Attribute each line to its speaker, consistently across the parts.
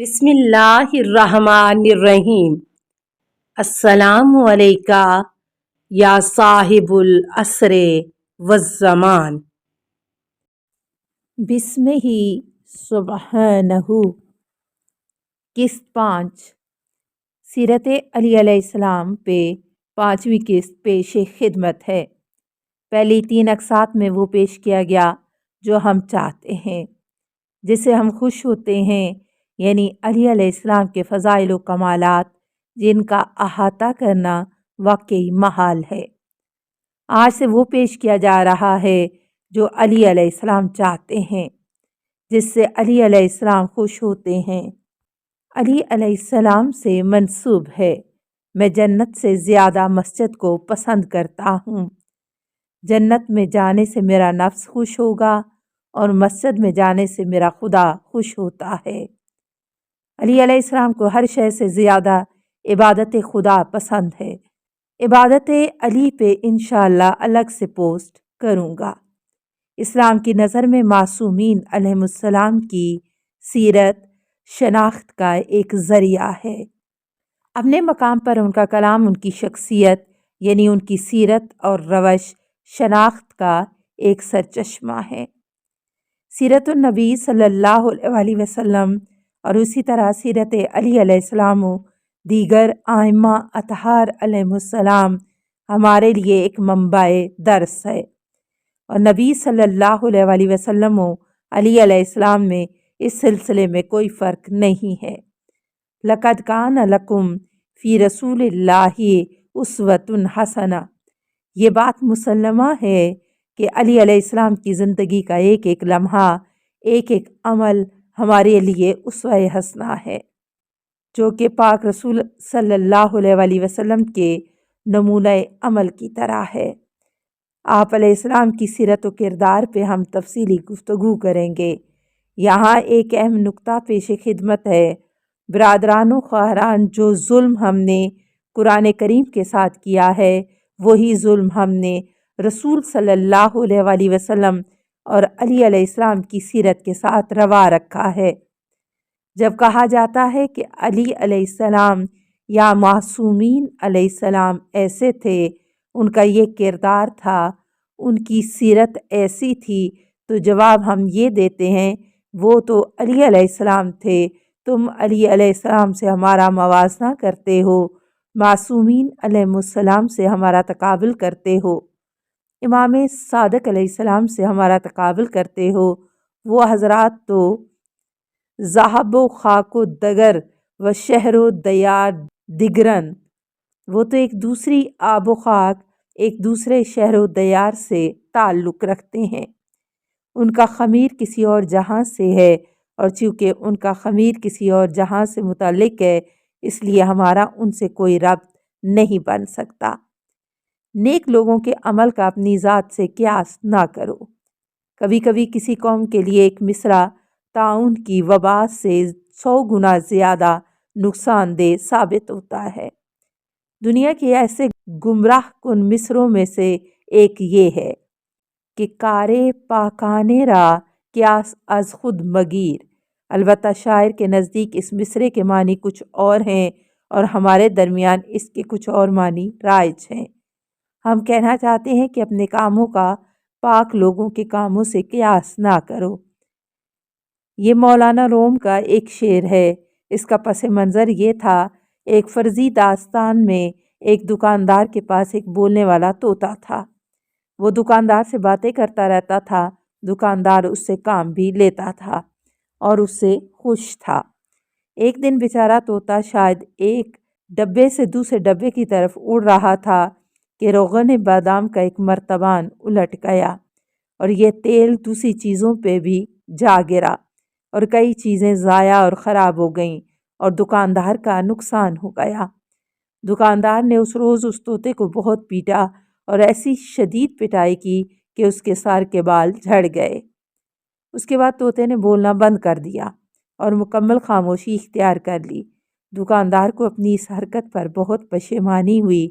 Speaker 1: بسم اللہ الرحمن الرحیم۔ السلام علیکہ یا صاحب العصر والزمان۔
Speaker 2: بسم ہی سبحانہ۔ قسط 5 سیرت علی علیہ السلام پہ 5ویں قسط پیش خدمت ہے۔ پہلی 3 اقساط میں وہ پیش کیا گیا جو ہم چاہتے ہیں، جس سے ہم خوش ہوتے ہیں، یعنی علی علیہ السلام کے فضائل و کمالات جن کا احاطہ کرنا واقعی محال ہے۔ آج سے وہ پیش کیا جا رہا ہے جو علی علیہ السلام چاہتے ہیں، جس سے علی علیہ السلام خوش ہوتے ہیں۔ علی علیہ السلام سے منسوب ہے، میں جنت سے زیادہ مسجد کو پسند کرتا ہوں۔ جنت میں جانے سے میرا نفس خوش ہوگا اور مسجد میں جانے سے میرا خدا خوش ہوتا ہے۔ علی علیہ السلام کو ہر شے سے زیادہ عبادت خدا پسند ہے۔ عبادت علی پہ انشاءاللہ الگ سے پوسٹ کروں گا۔ اسلام کی نظر میں معصومین علیہ السلام کی سیرت شناخت کا ایک ذریعہ ہے۔ اپنے مقام پر ان کا کلام ان کی شخصیت یعنی ان کی سیرت اور روش شناخت کا ایک سرچشمہ ہے۔ سیرت النبی صلی اللہ علیہ وسلم اور اسی طرح سیرت علی علیہ السلام و دیگر ائمہ اطہار علیہ السلام ہمارے لیے ایک منبع درس ہے، اور نبی صلی اللہ علیہ وسلم و علی علیہ السلام میں اس سلسلے میں کوئی فرق نہیں ہے۔ لَقَدْ كَانَ لَكُمْ فِي رَسُولِ اللَّهِ أُسْوَةٌ حَسَنَةٌ۔ یہ بات مسلمہ ہے کہ علی علیہ السلام کی زندگی کا ایک ایک لمحہ، ایک ایک عمل ہمارے لیے اسوہ حسنہ ہے، جو کہ پاک رسول صلی اللہ علیہ وسلم کے نمونہ عمل کی طرح ہے۔ آپ علیہ السلام کی سیرت و کردار پہ ہم تفصیلی گفتگو کریں گے۔ یہاں ایک اہم نکتہ پیش خدمت ہے۔ برادران و خواہران، جو ظلم ہم نے قرآن کریم کے ساتھ کیا ہے، وہی ظلم ہم نے رسول صلی اللہ علیہ وسلم اور علی علیہ السلام کی سیرت کے ساتھ روا رکھا ہے۔ جب کہا جاتا ہے کہ علی علیہ السلام یا معصومین علیہ السلام ایسے تھے، ان کا یہ کردار تھا، ان کی سیرت ایسی تھی، تو جواب ہم یہ دیتے ہیں وہ تو علی علیہ السلام تھے، تم علی علیہ السلام سے ہمارا موازنہ کرتے ہو، معصومین علیہ السلام سے ہمارا تقابل کرتے ہو، امام صادق علیہ السلام سے ہمارا تقابل کرتے ہو۔ وہ حضرات تو ذہب و خاک و دگر و شہر و دیار دگرن، وہ تو ایک دوسری آب و خاک، ایک دوسرے شہر و دیار سے تعلق رکھتے ہیں۔ ان کا خمیر کسی اور جہاں سے ہے، اور چونکہ ان کا خمیر کسی اور جہاں سے متعلق ہے، اس لیے ہمارا ان سے کوئی ربط نہیں بن سکتا۔ نیک لوگوں کے عمل کا اپنی ذات سے قیاس نہ کرو۔ کبھی کبھی کسی قوم کے لیے ایک مصرع طاعون کی وبا سے 100 گنا زیادہ نقصان دہ ثابت ہوتا ہے۔ دنیا کے ایسے گمراہ کن مصرعوں میں سے ایک یہ ہے کہ کارے پاکانے را قیاس از خود مگیر۔ البتہ شاعر کے نزدیک اس مصرعے کے معنی کچھ اور ہیں، اور ہمارے درمیان اس کے کچھ اور معنی رائج ہیں۔ ہم کہنا چاہتے ہیں کہ اپنے کاموں کا پاک لوگوں کے کاموں سے قیاس نہ کرو۔ یہ مولانا روم کا ایک شعر ہے۔ اس کا پس منظر یہ تھا، ایک فرضی داستان میں ایک دکاندار کے پاس ایک بولنے والا طوطا تھا۔ وہ دکاندار سے باتیں کرتا رہتا تھا، دکاندار اس سے کام بھی لیتا تھا اور اس سے خوش تھا۔ ایک دن بیچارہ طوطا شاید ایک ڈبے سے دوسرے ڈبے کی طرف اڑ رہا تھا کہ روغن بادام کا ایک مرتبان الٹ گیا، اور یہ تیل دوسری چیزوں پہ بھی جا گرا، اور کئی چیزیں ضائع اور خراب ہو گئیں، اور دکاندار کا نقصان ہو گیا۔ دکاندار نے اس روز اس طوطے کو بہت پیٹا، اور ایسی شدید پٹائی کی کہ اس کے سر کے بال جھڑ گئے۔ اس کے بعد طوطے نے بولنا بند کر دیا اور مکمل خاموشی اختیار کر لی۔ دکاندار کو اپنی اس حرکت پر بہت پشیمانی ہوئی۔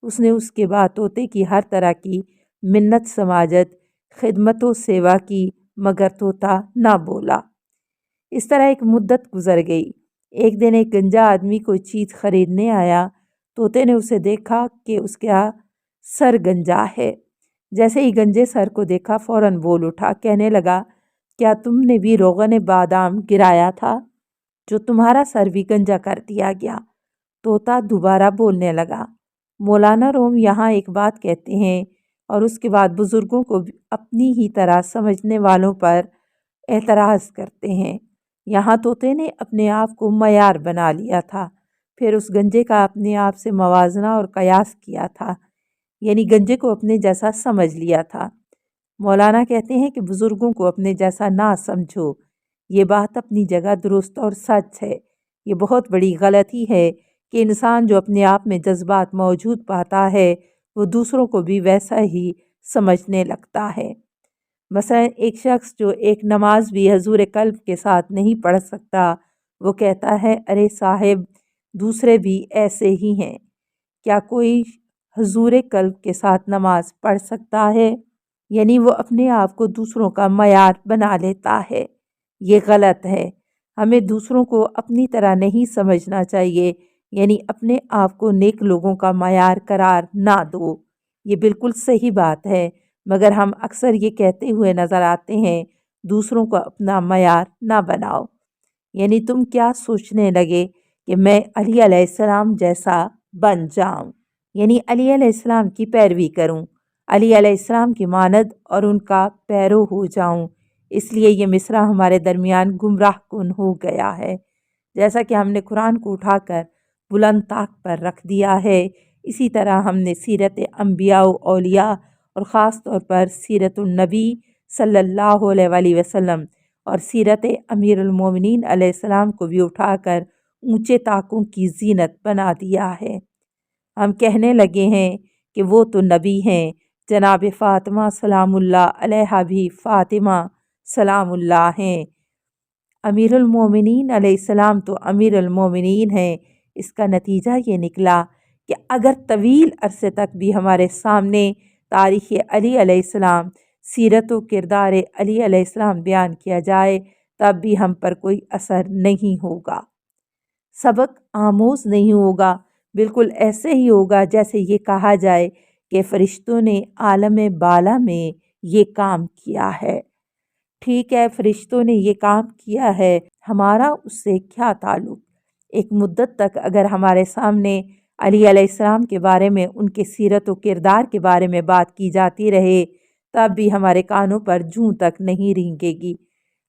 Speaker 2: اس نے اس کے بعد طوطے کی ہر طرح کی منت سماجت، خدمت و سیوا کی، مگر طوطا نہ بولا۔ اس طرح ایک مدت گزر گئی۔ ایک دن ایک گنجا آدمی کوئی چیز خریدنے آیا۔ طوطے نے اسے دیکھا کہ اس کا سر گنجا ہے۔ جیسے ہی گنجے سر کو دیکھا فوراً بول اٹھا، کہنے لگا، کیا تم نے بھی روغن بادام گرایا تھا جو تمہارا سر بھی گنجا کر دیا گیا؟ طوطا دوبارہ بولنے لگا۔ مولانا روم یہاں ایک بات کہتے ہیں اور اس کے بعد بزرگوں کو اپنی ہی طرح سمجھنے والوں پر اعتراض کرتے ہیں۔ یہاں طوطے نے اپنے آپ کو معیار بنا لیا تھا، پھر اس گنجے کا اپنے آپ سے موازنہ اور قیاس کیا تھا، یعنی گنجے کو اپنے جیسا سمجھ لیا تھا۔ مولانا کہتے ہیں کہ بزرگوں کو اپنے جیسا نہ سمجھو، یہ بات اپنی جگہ درست اور سچ ہے۔ یہ بہت بڑی غلطی ہے کہ انسان جو اپنے آپ میں جذبات موجود پاتا ہے وہ دوسروں کو بھی ویسا ہی سمجھنے لگتا ہے۔ مثلا ایک شخص جو ایک نماز بھی حضور قلب کے ساتھ نہیں پڑھ سکتا، وہ کہتا ہے، ارے صاحب دوسرے بھی ایسے ہی ہیں، کیا کوئی حضور قلب کے ساتھ نماز پڑھ سکتا ہے؟ یعنی وہ اپنے آپ کو دوسروں کا معیار بنا لیتا ہے۔ یہ غلط ہے۔ ہمیں دوسروں کو اپنی طرح نہیں سمجھنا چاہیے، یعنی اپنے آپ کو نیک لوگوں کا معیار قرار نہ دو۔ یہ بالکل صحیح بات ہے، مگر ہم اکثر یہ کہتے ہوئے نظر آتے ہیں، دوسروں کو اپنا معیار نہ بناؤ۔ یعنی تم کیا سوچنے لگے کہ میں علی علیہ السلام جیسا بن جاؤں، یعنی علی علیہ السلام کی پیروی کروں، علی علیہ السلام کی مانند اور ان کا پیرو ہو جاؤں۔ اس لیے یہ مصرع ہمارے درمیان گمراہ کن ہو گیا ہے۔ جیسا کہ ہم نے قرآن کو اٹھا کر بلند طاق پر رکھ دیا ہے، اسی طرح ہم نے سیرت انبیاء و اولیاء اور خاص طور پر سیرت النبی صلی اللہ علیہ وآلہ وسلم اور سیرت امیر المومنین علیہ السلام کو بھی اٹھا کر اونچے طاقوں کی زینت بنا دیا ہے۔ ہم کہنے لگے ہیں کہ وہ تو نبی ہیں، جناب فاطمہ سلام اللہ علیہا بھی فاطمہ سلام اللہ ہیں، امیر المومنین علیہ السلام تو امیر المومنین ہیں۔ اس کا نتیجہ یہ نکلا کہ اگر طویل عرصے تک بھی ہمارے سامنے تاریخ علی علیہ السلام، سیرت و کردار علی علیہ السلام بیان کیا جائے، تب بھی ہم پر کوئی اثر نہیں ہوگا، سبق آموز نہیں ہوگا۔ بالکل ایسے ہی ہوگا جیسے یہ کہا جائے کہ فرشتوں نے عالم بالا میں یہ کام کیا ہے۔ ٹھیک ہے، فرشتوں نے یہ کام کیا ہے، ہمارا اس سے کیا تعلق؟ ایک مدت تک اگر ہمارے سامنے علی علیہ السلام کے بارے میں، ان کے سیرت و کردار کے بارے میں بات کی جاتی رہے، تب بھی ہمارے کانوں پر جوں تک نہیں رینگے گی۔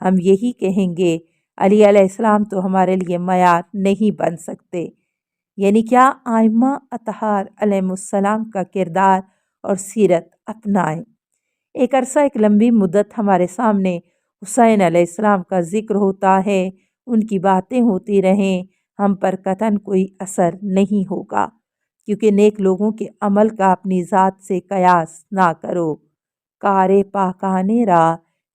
Speaker 2: ہم یہی کہیں گے، علی علیہ السلام تو ہمارے لیے معیار نہیں بن سکتے۔ یعنی کیا؟ ائمہ اطہار علیہ السلام کا کردار اور سیرت اپنائیں۔ ایک عرصہ، ایک لمبی مدت ہمارے سامنے حسین علیہ السلام کا ذکر ہوتا ہے، ان کی باتیں ہوتی رہیں، ہم پر قطعاً کوئی اثر نہیں ہوگا، کیونکہ نیک لوگوں کے عمل کا اپنی ذات سے قیاس نہ کرو۔ کارے پاکانے را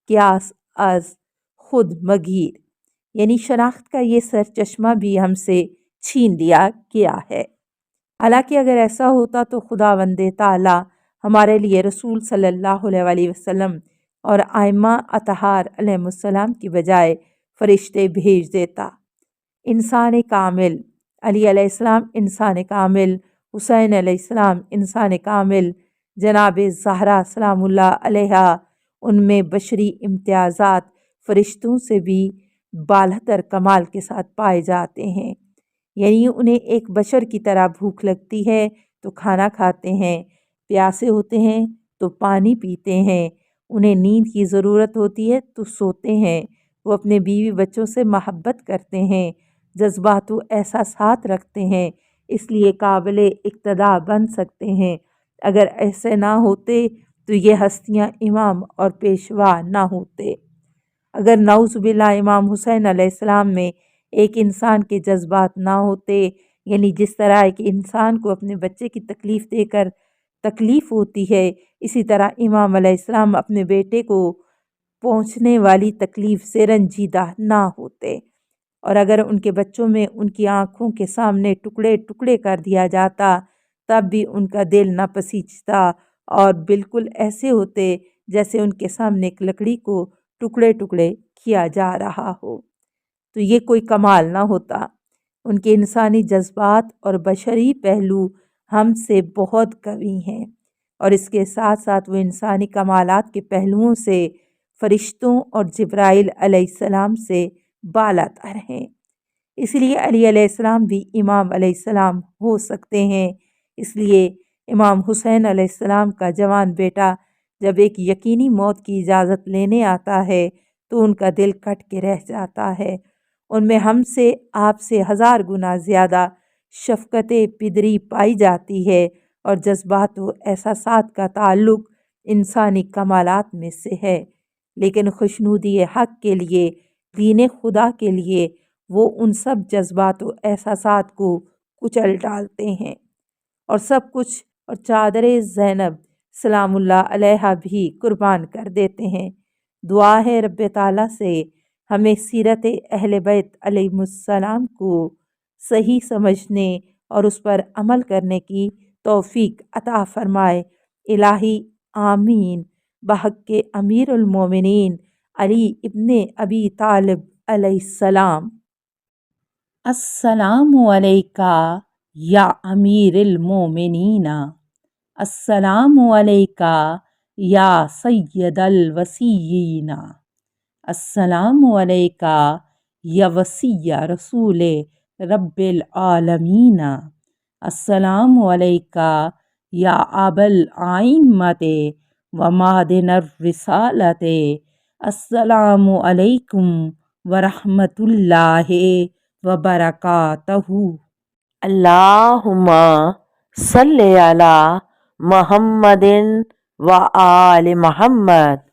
Speaker 2: قیاس از خود مگیر، یعنی شناخت کا یہ سرچشمہ بھی ہم سے چھین لیا گیا ہے۔ حالانکہ اگر ایسا ہوتا تو خداوند تعالیٰ ہمارے لیے رسول صلی اللہ علیہ وآلہ وسلم اور ائمہ اطہار علیہ السلام کی بجائے فرشتے بھیج دیتا۔ انسان کامل، علی علیہ السلام انسان کامل، حسین علیہ السلام انسان کامل، جناب زہرا سلام اللہ علیہا، ان میں بشری امتیازات فرشتوں سے بھی بالاتر کمال کے ساتھ پائے جاتے ہیں۔ یعنی انہیں ایک بشر کی طرح بھوک لگتی ہے تو کھانا کھاتے ہیں، پیاسے ہوتے ہیں تو پانی پیتے ہیں، انہیں نیند کی ضرورت ہوتی ہے تو سوتے ہیں، وہ اپنے بیوی بچوں سے محبت کرتے ہیں، جذبات و احساسات رکھتے ہیں، اس لیے قابل اقتداء بن سکتے ہیں۔ اگر ایسے نہ ہوتے تو یہ ہستیاں امام اور پیشوا نہ ہوتے۔ اگر نعوذ باللہ امام حسین علیہ السلام میں ایک انسان کے جذبات نہ ہوتے، یعنی جس طرح ایک انسان کو اپنے بچے کی تکلیف دے کر تکلیف ہوتی ہے، اسی طرح امام علیہ السلام اپنے بیٹے کو پہنچنے والی تکلیف سے رنجیدہ نہ ہوتے، اور اگر ان کے بچوں میں ان کی آنکھوں کے سامنے ٹکڑے ٹکڑے کر دیا جاتا، تب بھی ان کا دل نہ پسیجتا اور بالکل ایسے ہوتے جیسے ان کے سامنے ایک لکڑی کو ٹکڑے ٹکڑے کیا جا رہا ہو۔ تو یہ کوئی کمال نہ ہوتا۔ ان کے انسانی جذبات اور بشری پہلو ہم سے بہت قوی ہیں، اور اس کے ساتھ ساتھ وہ انسانی کمالات کے پہلوؤں سے فرشتوں اور جبرائیل علیہ السلام سے بالاتر ہیں۔ اس لیے علی علیہ السلام بھی امام علیہ السلام ہو سکتے ہیں۔ اس لیے امام حسین علیہ السلام کا جوان بیٹا جب ایک یقینی موت کی اجازت لینے آتا ہے تو ان کا دل کٹ کے رہ جاتا ہے۔ ان میں ہم سے، آپ سے 1000 گنا زیادہ شفقت پدری پائی جاتی ہے، اور جذبات و احساسات کا تعلق انسانی کمالات میں سے ہے، لیکن خوشنودی حق کے لیے، دین خدا کے لیے وہ ان سب جذبات و احساسات کو کچل ڈالتے ہیں اور سب کچھ، اور چادر زینب سلام اللہ علیہا بھی قربان کر دیتے ہیں۔ دعا ہے رب تعالیٰ سے ہمیں سیرت اہل بیت علیہ السلام کو صحیح سمجھنے اور اس پر عمل کرنے کی توفیق عطا فرمائے۔ الہی آمین۔ بحق کے امیر المومنین علی ابن ابی طالب علیہ السلام۔
Speaker 1: السلام علیکہ یا امیر المومنین، السلام علیکہ یا سید الوصیین، السلام علیکہ یا وصی رسول رب العالمین، السلام علیکہ یا ابا الائمۃ و معدن الرسالۃ، السلام علیکم ورحمۃ اللہ وبرکاتہ۔ اللہم صلی علی محمد و آل محمد